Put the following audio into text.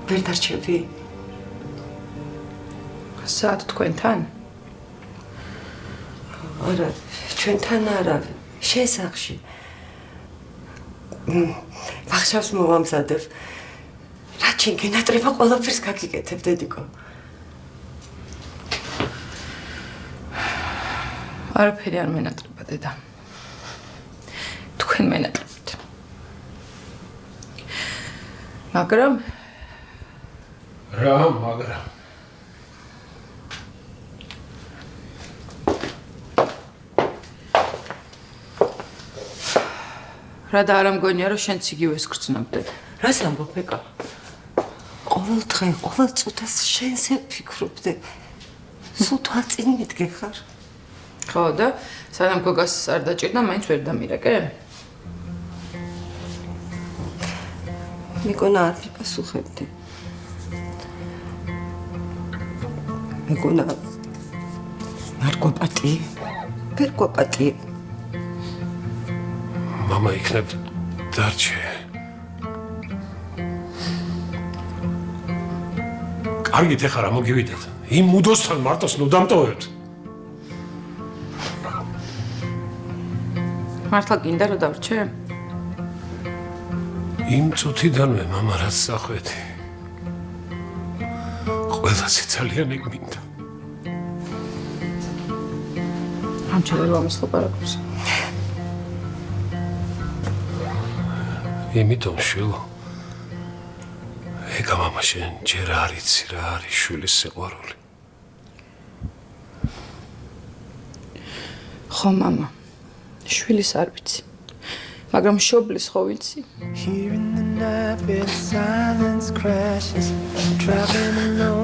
ვერ დარჩები? საათ თქვენთან? არა, ჩვენთან არა, შენ სახლში. ვახშავს მოვამზადებ. რაც შენ გენატრება ყველაფერს გაგიკეთებ, დედიკო. არაფერი არ მენატრება, დედა. თქვენ მენატრებთ. მაგრამ რა, მაგრამ რა და არ ამგონია რომ შენც იგივეს გრძნობდე. რას ამბობ, ეკა? ყოველ დღე, ყოველ წუთას შენზე ვფიქრობდე. სულ თვალ წინ მიდგე ხარ? ხო და სანამ გოგას არ დაჭირდა, მაინც ვერ დამირეკე? მეკონა არ მიპასუხებდი. მეკონა არ გვაპატიე. ვერ გვაპატიე. მამა იქნებ დარჩე. კარგით, ეხლა რა მოგივიდეთ? იმ მუდოსთან მარტოს ნუ დამტოვებთ. მართლა გინდა რომ დავრჩე? იმ წუთიდანვე მამა რაც სახვეთი. ყველასი ძალიან იგმინდა. ამჩევარ ამის ლაპარაკობს. იმიტომ შვილო ეკა მამა შენ ჯერ არ იცი რა არის შვილის სიყვარული. ხო მამა, შვილის არ ვიცი, მაგრამ მშობლის ხო ვიცი. Here in the night where the silence crashes, I'm driving alone.